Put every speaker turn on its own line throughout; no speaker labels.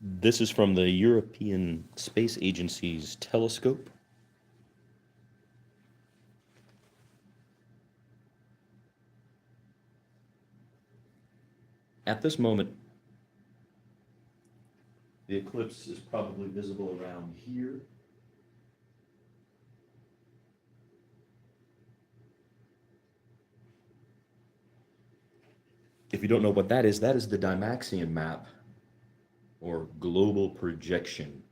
This is from the European Space Agency's telescope. At this moment, the eclipse is probably visible around here. If you don't know what that is the Dymaxion map, or global projection.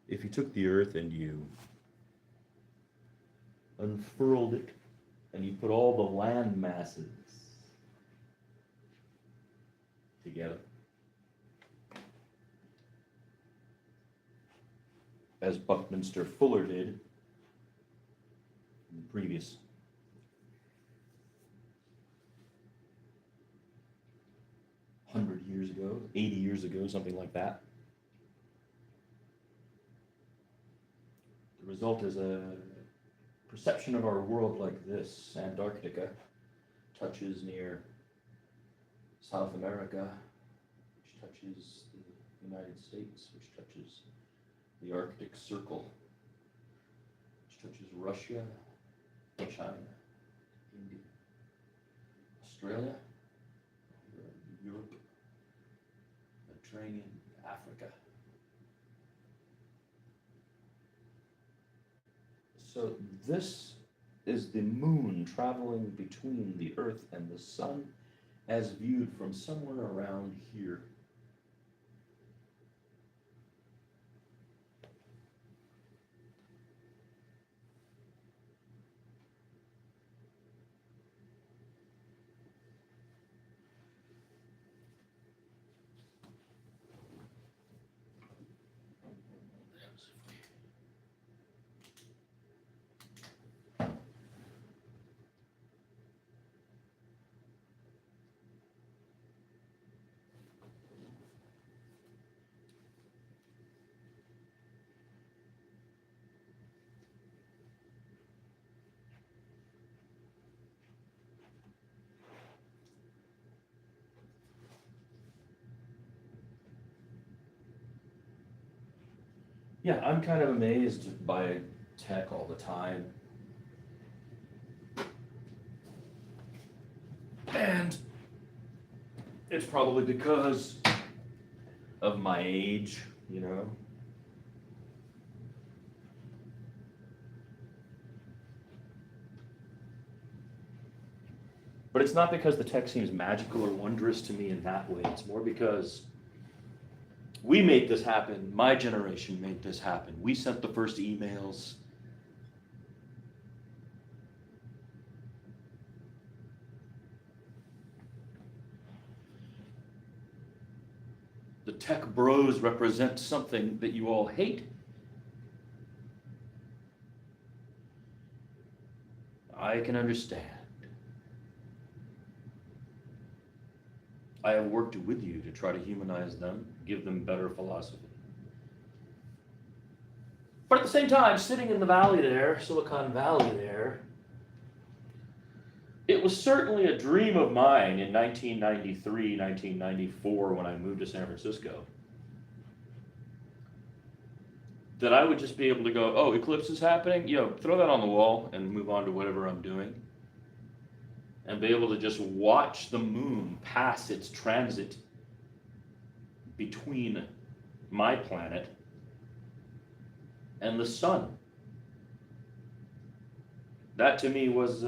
If you took the Earth and you unfurled it, and you put all the land masses together, as Buckminster Fuller did in the previous 100 years ago, 80 years ago, something like that. The result is a perception of our world like this. Antarctica touches near South America, which touches the United States, which touches the Arctic Circle, which touches Russia, China, India, Australia, Europe, Mediterranean, Africa. So this is the moon traveling between the Earth and the sun as viewed from somewhere around here. Yeah, I'm kind of amazed by tech all the time. And it's probably because of my age, you know. But it's not because the tech seems magical or wondrous to me in that way. It's more because we made this happen. My generation made this happen. We sent the first emails. The tech bros represent something that you all hate. I can understand. I have worked with you to try to humanize them, give them better philosophy. But at the same time, sitting in the valley there, Silicon Valley there, it was certainly a dream of mine in 1993, 1994, when I moved to San Francisco, that I would just be able to go, oh, Eclipse is happening? Throw that on the wall and move on to whatever I'm doing. And be able to just watch the moon pass its transit between my planet and the sun. That to me was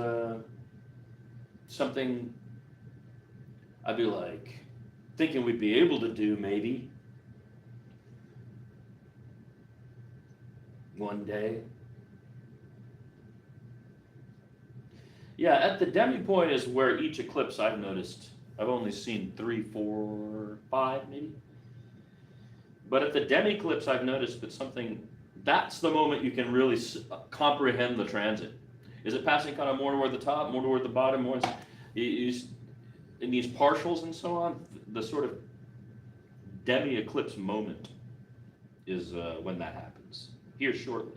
something I'd be like thinking we'd be able to do maybe one day. Yeah, at the demi point is where each eclipse I've noticed, I've only seen 3, 4, 5 maybe. But at the demi eclipse I've noticed that that's the moment you can really comprehend the transit. Is it passing kind of more toward the top, more toward the bottom, more in these partials and so on? The sort of demi eclipse moment is when that happens, here shortly.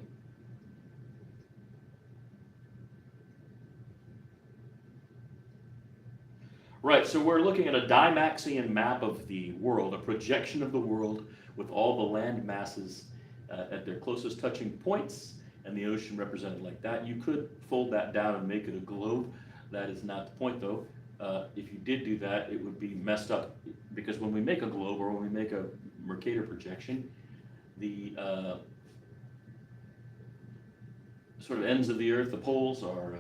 Right, so we're looking at a Dymaxion map of the world, a projection of the world with all the land masses at their closest touching points, and the ocean represented like that. You could fold that down and make it a globe. That is not the point, though. If you did do that, it would be messed up, because when we make a globe or when we make a Mercator projection, the sort of ends of the Earth, the poles, are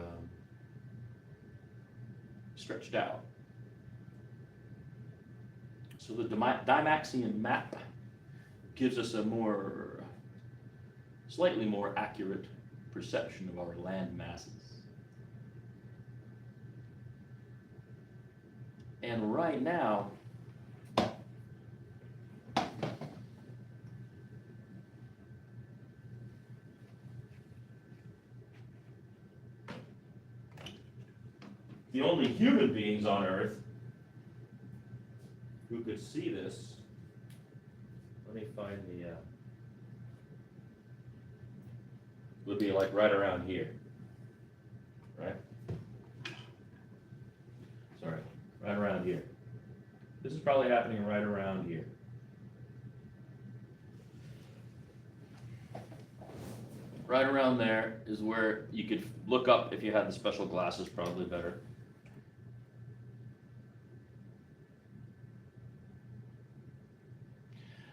stretched out. So the Dymaxion map gives us a slightly more accurate perception of our land masses. And right now, the only human beings on Earth who could see this, let me find the, would be like right around here, right? Sorry, right around here. This is probably happening right around here. Right around there is where you could look up if you had the special glasses, probably better.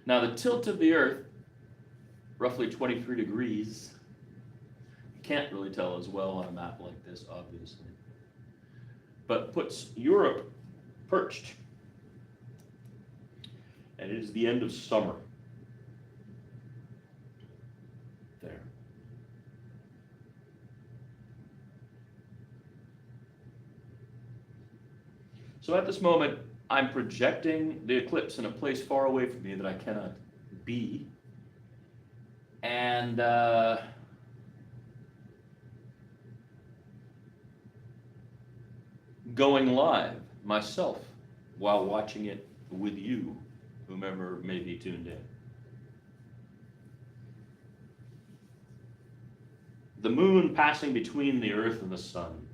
Now the tilt of the Earth, roughly 23 degrees, you can't really tell as well on a map like this, obviously, but puts Europe perched. And it is the end of summer. There. So at this moment, I'm projecting the eclipse in a place far away from me that I cannot be. And going live myself while watching it with you, whomever may be tuned in. The moon passing between the Earth and the sun.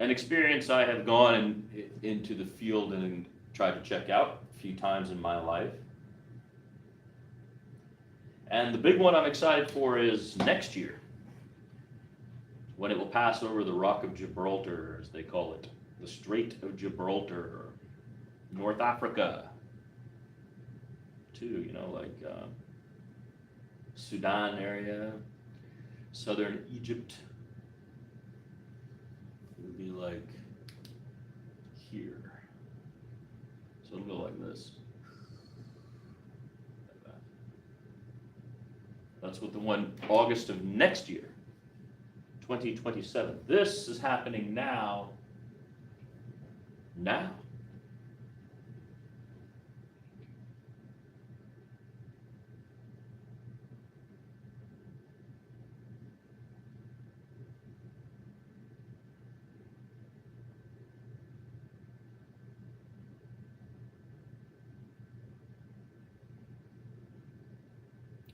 An experience I have gone into the field and tried to check out a few times in my life. And the big one I'm excited for is next year, when it will pass over the Rock of Gibraltar, as they call it, the Strait of Gibraltar, North Africa, too, like Sudan area, southern Egypt. It would be like here. So it'll go like this. Like that. That's what the one August of next year, 2027. This is happening now. Now.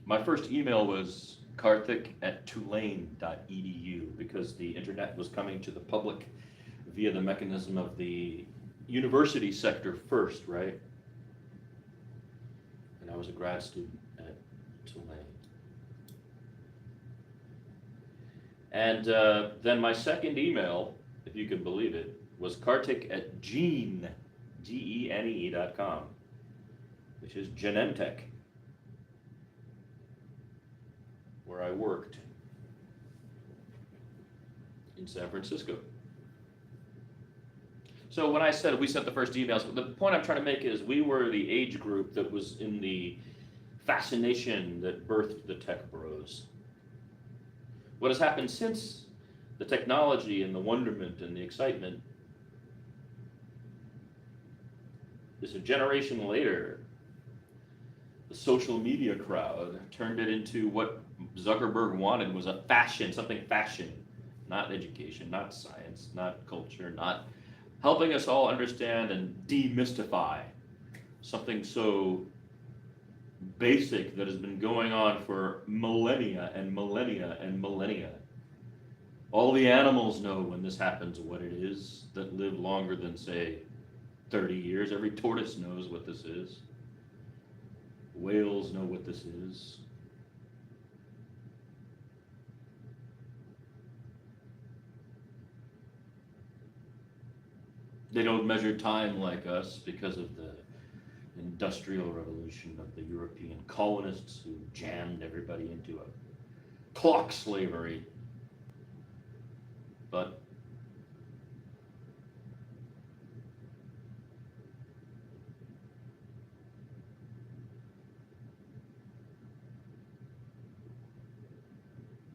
My first email was karthik@tulane.edu because the internet was coming to the public via the mechanism of the university sector first, right? And I was a grad student at Tulane. And then my second email, if you can believe it, was karthik@gene, GENE.com, which is Genentech, where I worked in San Francisco. So when I said we sent the first emails, the point I'm trying to make is we were the age group that was in the fascination that birthed the tech bros. What has happened since the technology and the wonderment and the excitement is a generation later, the social media crowd turned it into what Zuckerberg wanted, was a fashion, something fashion, not education, not science, not culture, not helping us all understand and demystify something so basic that has been going on for millennia and millennia and millennia. All the animals know when this happens what it is that live longer than, say, 30 years. Every tortoise knows what this is. Whales know what this is. They don't measure time like us because of the industrial revolution of the European colonists who jammed everybody into a clock slavery. But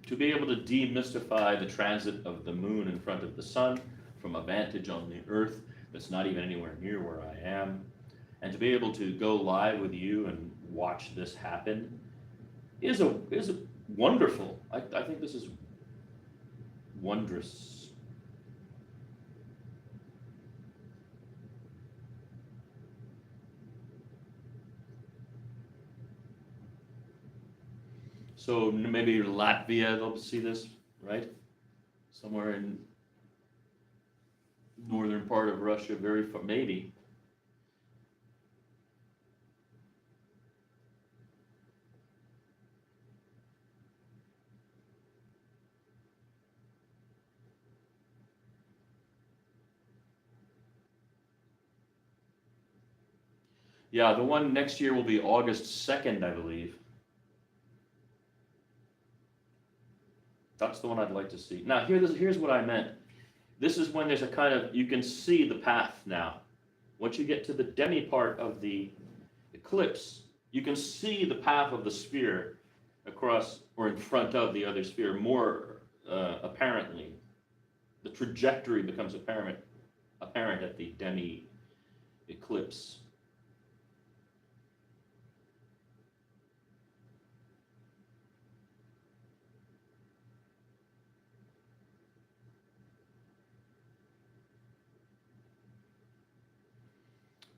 to be able to demystify the transit of the moon in front of the sun from a vantage on the earth that's not even anywhere near where I am, and to be able to go live with you and watch this happen is a wonderful. I think this is wondrous. So maybe Latvia, they'll see this, right? Somewhere in northern part of Russia, very far, maybe. Yeah, the one next year will be August 2nd, I believe. That's the one I'd like to see. Now, here's what I meant. This is when there's a kind of, you can see the path now. Once you get to the demi part of the eclipse, you can see the path of the sphere across or in front of the other sphere more apparently. The trajectory becomes apparent at the demi eclipse.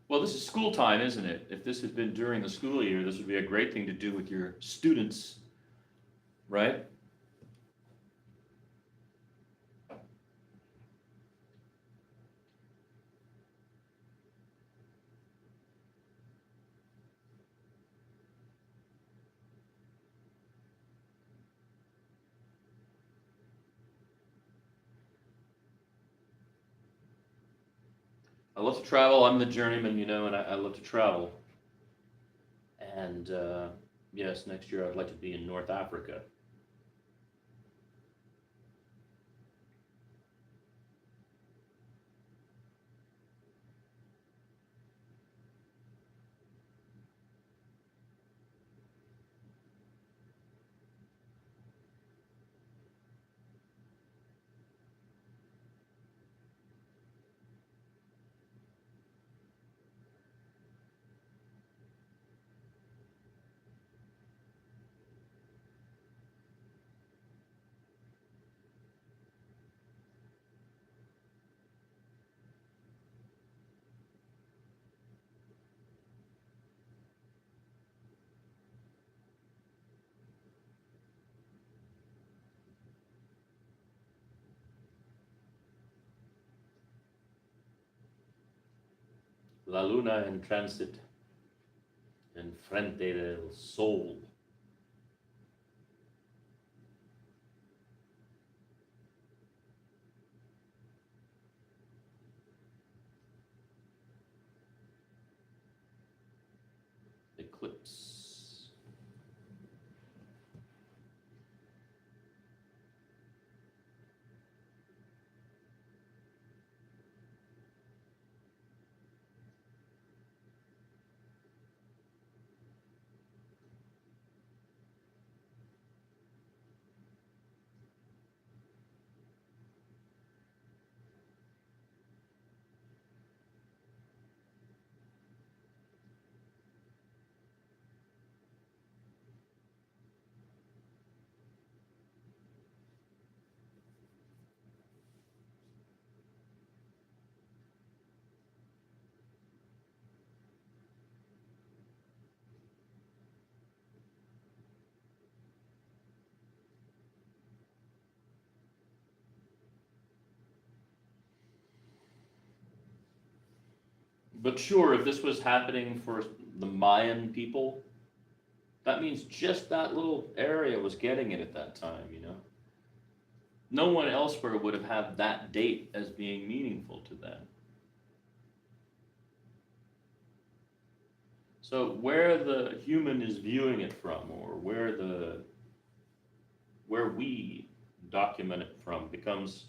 Well, this is school time, isn't it? If this had been during the school year, this would be a great thing to do with your students, right? I love to travel. I'm the journeyman, and I love to travel. And yes, next year I'd like to be in North Africa. La luna en transit en frente del sol. Eclipse. But sure, if this was happening for the Mayan people, that means just that little area was getting it at that time, you know? No one elsewhere would have had that date as being meaningful to them. So where the human is viewing it from, or where we document it from, becomes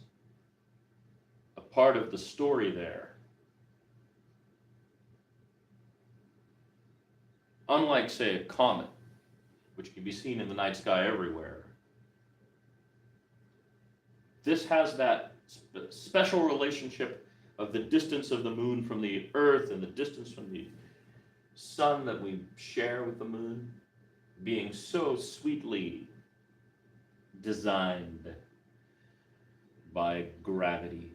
a part of the story there. Unlike, say, a comet, which can be seen in the night sky everywhere, this has that special relationship of the distance of the moon from the Earth and the distance from the sun that we share with the moon being so sweetly designed by gravity.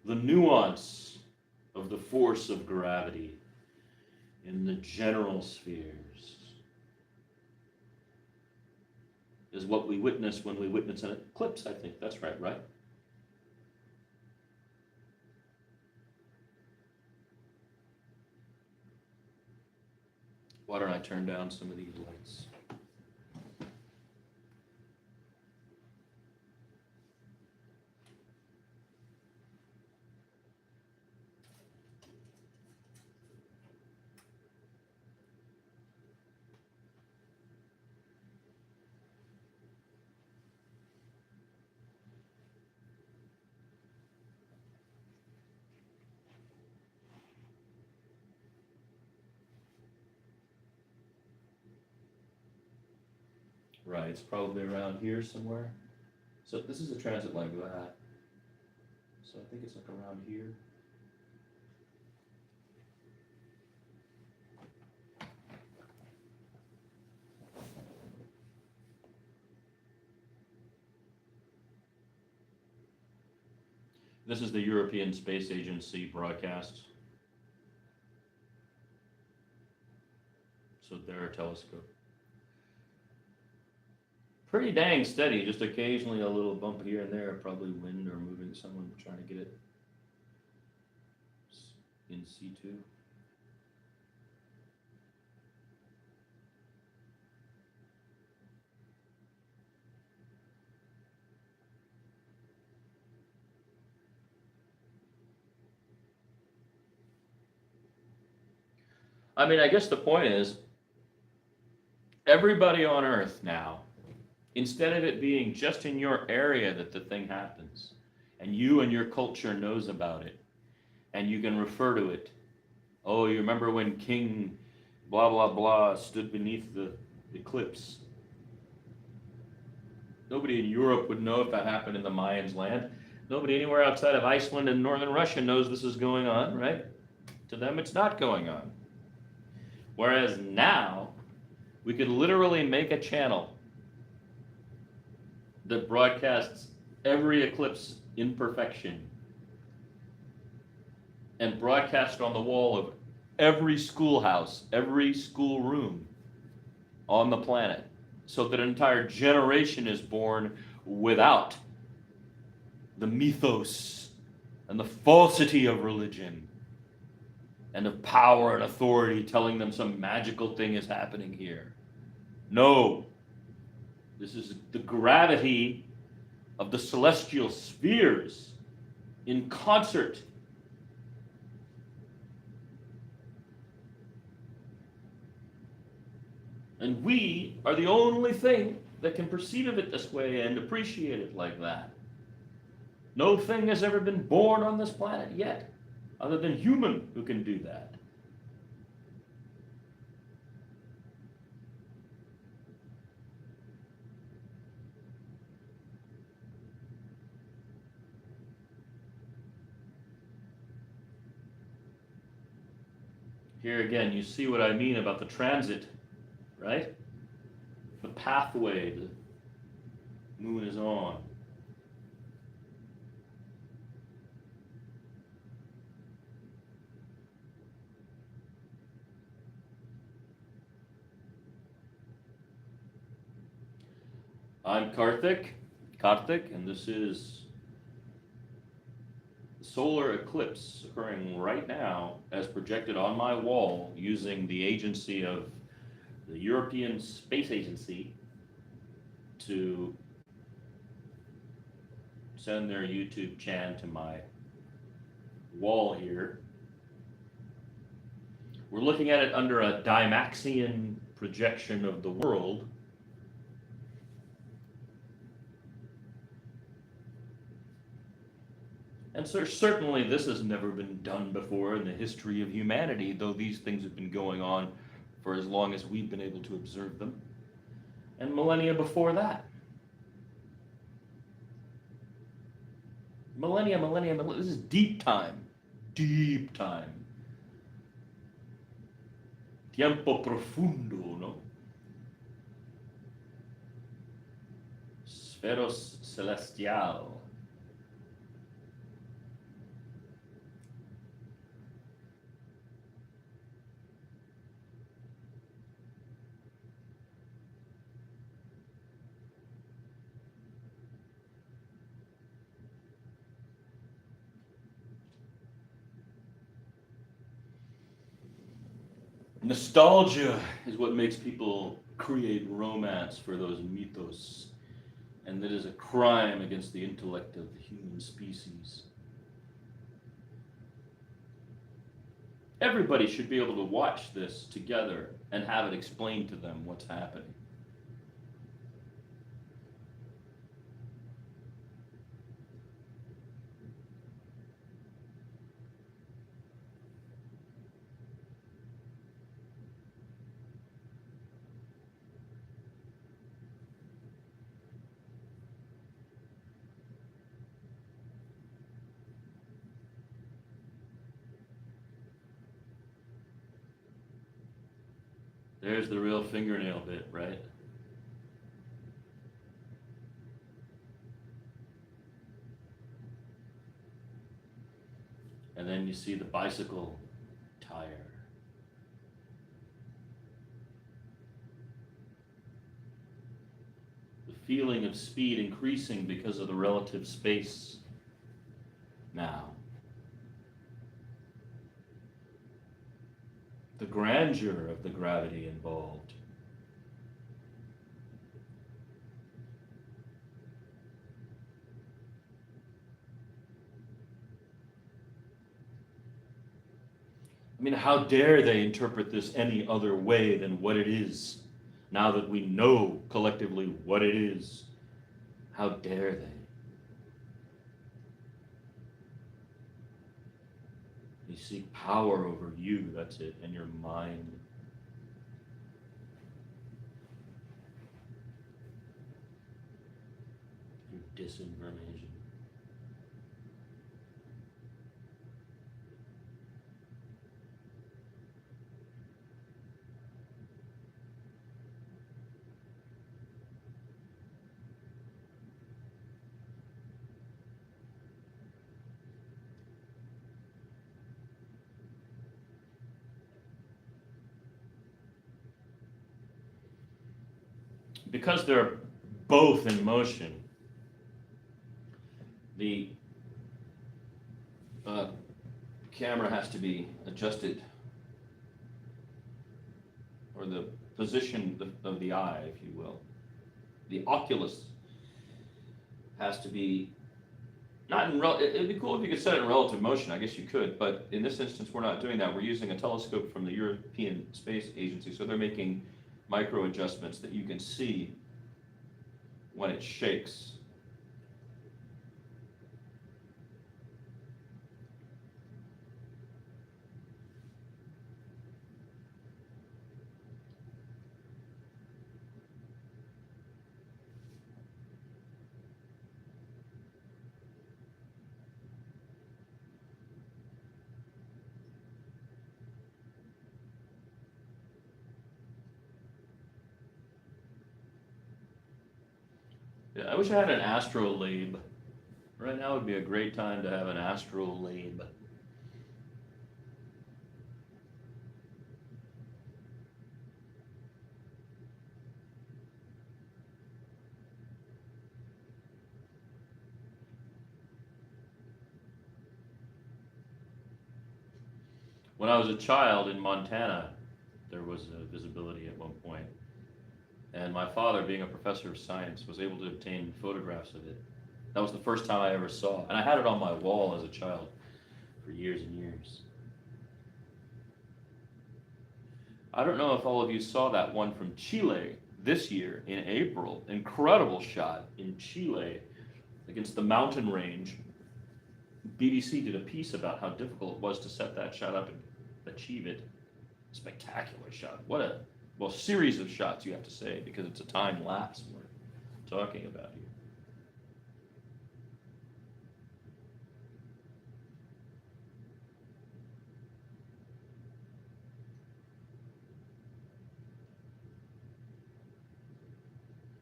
The nuance of the force of gravity in the general spheres is what we witness when we witness an eclipse, I think. That's right, right? Why don't I turn down some of these lights? Right, it's probably around here somewhere. So this is a transit like that. So I think it's like around here. This is the European Space Agency broadcast. So their telescope. Pretty dang steady, just occasionally a little bump here and there, probably wind or moving someone trying to get it in C2. I mean, I guess the point is, everybody on Earth now, instead of it being just in your area that the thing happens, and you and your culture knows about it, and you can refer to it. Oh, you remember when King blah blah blah stood beneath the eclipse? Nobody in Europe would know if that happened in the Mayans' land. Nobody anywhere outside of Iceland and northern Russia knows this is going on, right? To them, it's not going on. Whereas now, we could literally make a channel that broadcasts every eclipse imperfection and broadcast on the wall of every schoolhouse, every schoolroom on the planet, so that an entire generation is born without the mythos and the falsity of religion and of power and authority telling them some magical thing is happening here. No, this is the gravity of the celestial spheres in concert. And we are the only thing that can perceive of it this way and appreciate it like that. No thing has ever been born on this planet yet, other than human who can do that. Here again, you see what I mean about the transit, right? The pathway the moon is on. I'm Karthik, and this is the solar eclipse occurring right now as projected on my wall using the agency of the European Space Agency to send their YouTube channel to my wall here. We're looking at it under a Dymaxion projection of the world. And so certainly this has never been done before in the history of humanity, though these things have been going on for as long as we've been able to observe them, and millennia before that. Millennia. This is deep time. Deep time. Tiempo profundo, no? Spheros celestial. Nostalgia is what makes people create romance for those mythos, and that is a crime against the intellect of the human species. Everybody should be able to watch this together and have it explained to them what's happening. There's the real fingernail bit, right? And then you see the bicycle tire. The feeling of speed increasing because of the relative space now. The grandeur of the gravity involved. I mean, how dare they interpret this any other way than what it is, now that we know collectively what it is? How dare they? They seek power over you, that's it, and your mind. Your disinformation. Because they're both in motion, the camera has to be adjusted, or the position of the eye, if you will. The oculus has to be not in it'd be cool if you could set it in relative motion. I guess you could, but in this instance, we're not doing that. We're using a telescope from the European Space Agency, so they're making micro adjustments that you can see when it shakes. Yeah, I wish I had an astrolabe. Right now would be a great time to have an astrolabe. When I was a child in Montana, there was a visibility at one point, and my father, being a professor of science, was able to obtain photographs of it. That was the first time I ever saw it, and I had it on my wall as a child for years and years. I don't know if all of you saw that one from Chile this year in April. Incredible shot in Chile against the mountain range. BBC did a piece about how difficult it was to set that shot up and achieve it. Spectacular shot. What a, well, series of shots, you have to say, because it's a time lapse we're talking about here.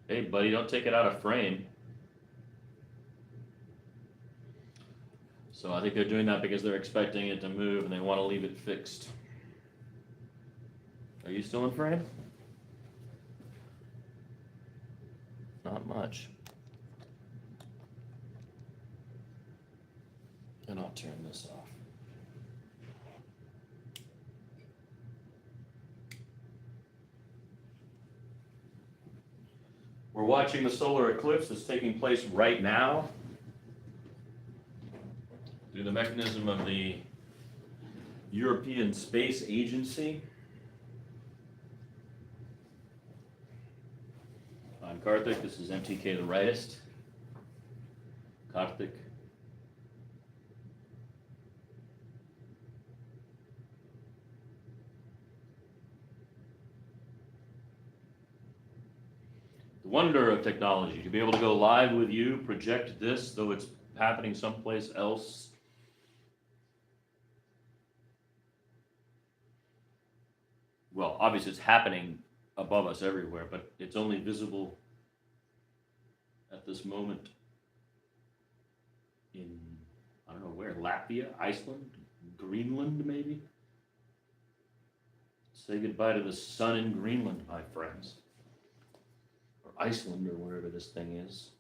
Hey, buddy, don't take it out of frame. So I think they're doing that because they're expecting it to move and they want to leave it fixed. Are you still in frame? Not much. And I'll turn this off. We're watching the solar eclipse that's taking place right now through the mechanism of the European Space Agency. I'm Karthik, this is MTK the Rightist. Karthik. The wonder of technology, to be able to go live with you, project this, though it's happening someplace else. Well, obviously it's happening above us everywhere, but it's only visible at this moment in, I don't know where, Latvia, Iceland, Greenland maybe? Say goodbye to the sun in Greenland, my friends. Or Iceland, or wherever this thing is.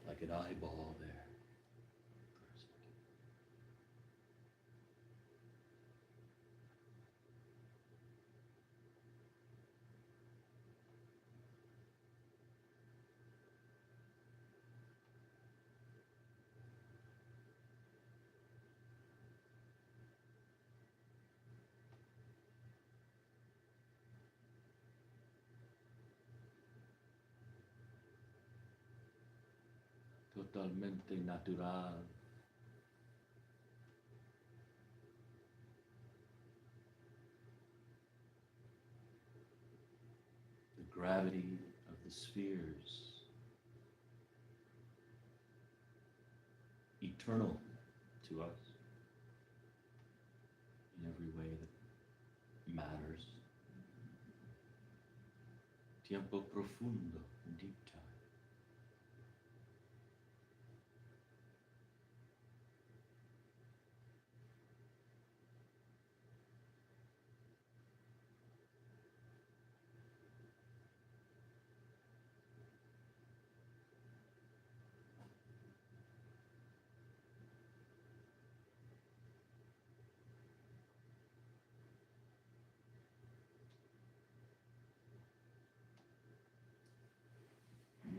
Like an eyeball there. totalmente natural. The gravity of the spheres, eternal to us in every way that matters. Tiempo profundo, deep time.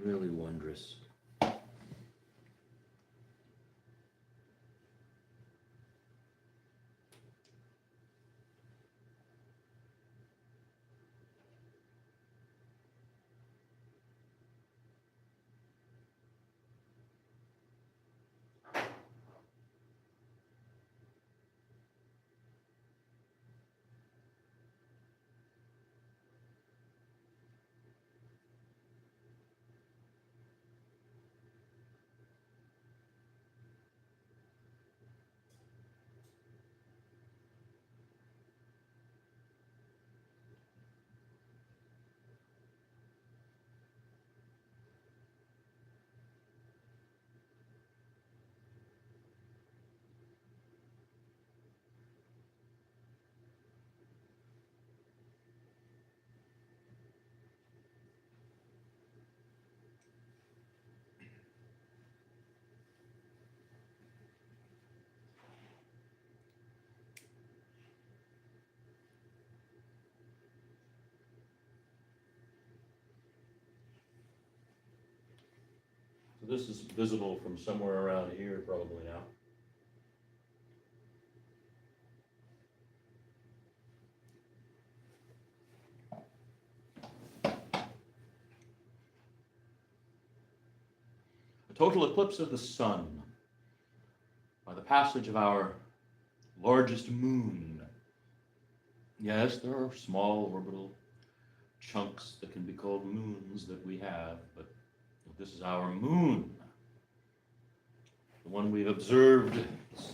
Really wondrous. So this is visible from somewhere around here probably now. A total eclipse of the sun by the passage of our largest moon. Yes, there are small orbital chunks that can be called moons that we have, but this is our moon, the one we've observed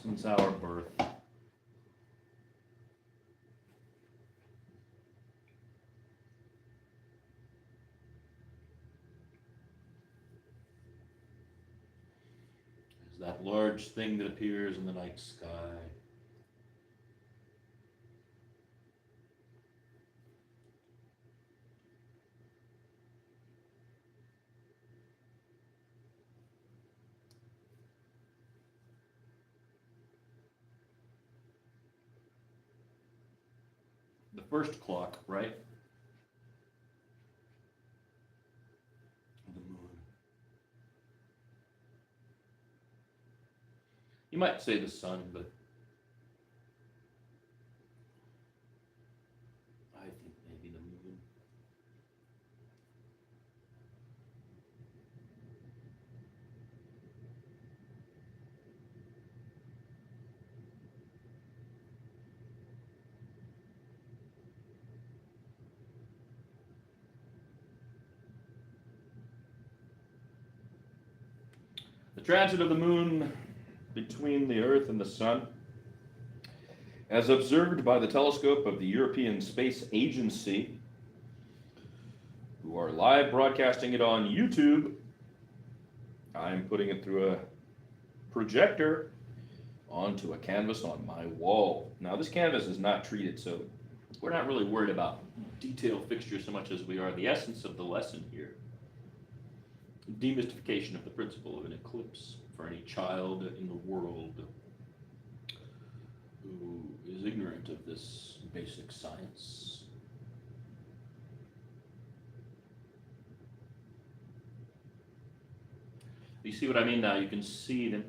since our birth. Is that large thing that appears in the night sky. The first clock, right? The moon. You might say the sun, but I think maybe the moon. The transit of the moon between the Earth and the Sun, as observed by the telescope of the European Space Agency, who are live broadcasting it on YouTube. I'm putting it through a projector onto a canvas on my wall. Now, this canvas is not treated, so we're not really worried about detail fixture so much as we are the essence of the lesson here. Demystification of the principle of an eclipse for any child in the world who is ignorant of this basic science. You see what I mean now? You can see them.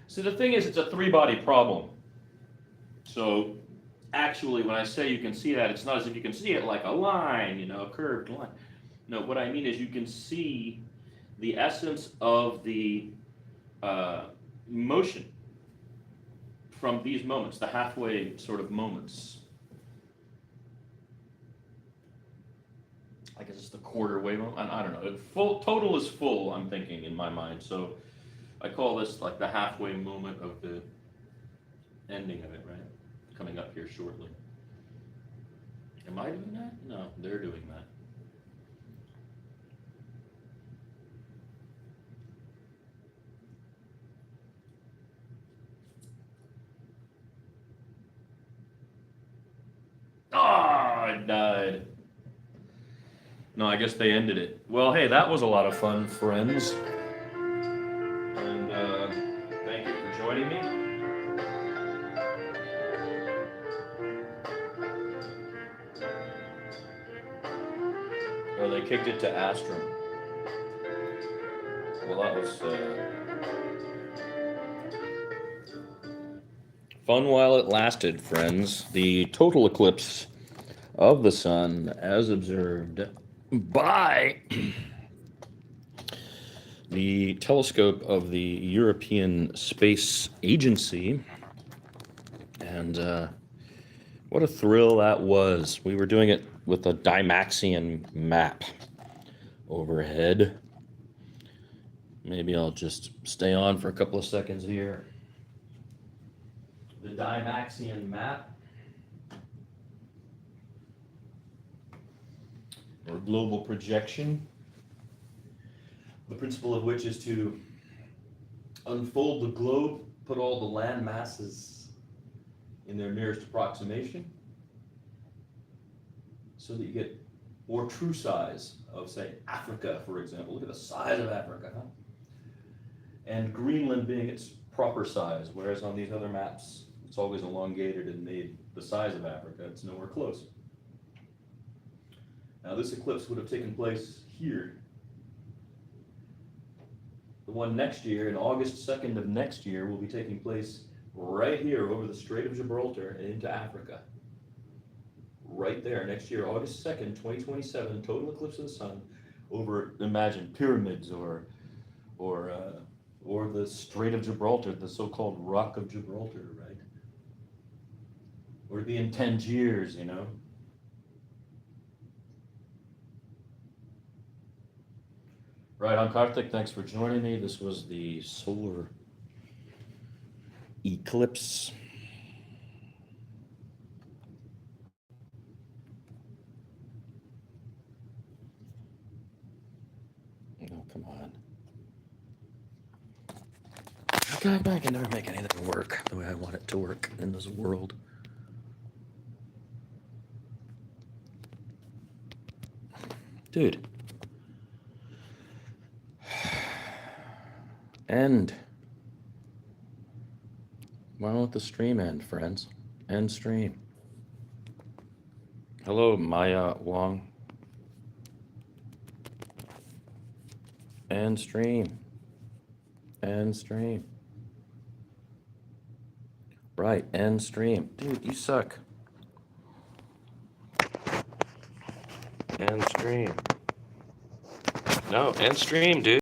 So the thing is, it's a three-body problem. So actually, when I say you can see that, it's not as if you can see it like a line, a curved line. No, what I mean is you can see the essence of the motion from these moments, the halfway sort of moments. I guess it's the quarter wave moment. I don't know. Full total is full, I'm thinking in my mind. So I call this like the halfway moment of the ending of it, right? Coming up here shortly. Am I doing that? No, they're doing that. Ah, I died. No, I guess they ended it. Well, hey, that was a lot of fun, friends. And thank you for joining me. Oh, they kicked it to Astrum. Well, that was fun while it lasted, friends. The total eclipse of the sun, as observed by the telescope of the European Space Agency. And what a thrill that was. We were doing it with a Dymaxion map overhead. Maybe I'll just stay on for a couple of seconds here. The Dymaxion map, or global projection, the principle of which is to unfold the globe, put all the land masses in their nearest approximation, so that you get more true size of, say, Africa, for example. Look at the size of Africa, huh? And Greenland being its proper size, whereas on these other maps, it's always elongated and made the size of Africa. It's nowhere close. Now, this eclipse would have taken place here. The one next year, in August 2nd of next year, will be taking place right here over the Strait of Gibraltar and into Africa. Right there, next year, August 2nd, 2027, total eclipse of the sun over, imagine, pyramids or the Strait of Gibraltar, the so-called Rock of Gibraltar, right? Or to be in Tangiers, you know? Right, I'm Karthik. Thanks for joining me. This was the solar eclipse. Oh, come on. I can never make anything work the way I want it to work in this world. Dude. End. Why won't the stream end, friends? End stream. Hello, Maya Wong. End stream. End stream. Right, end stream. Dude, you suck. End stream. No, end stream, dude.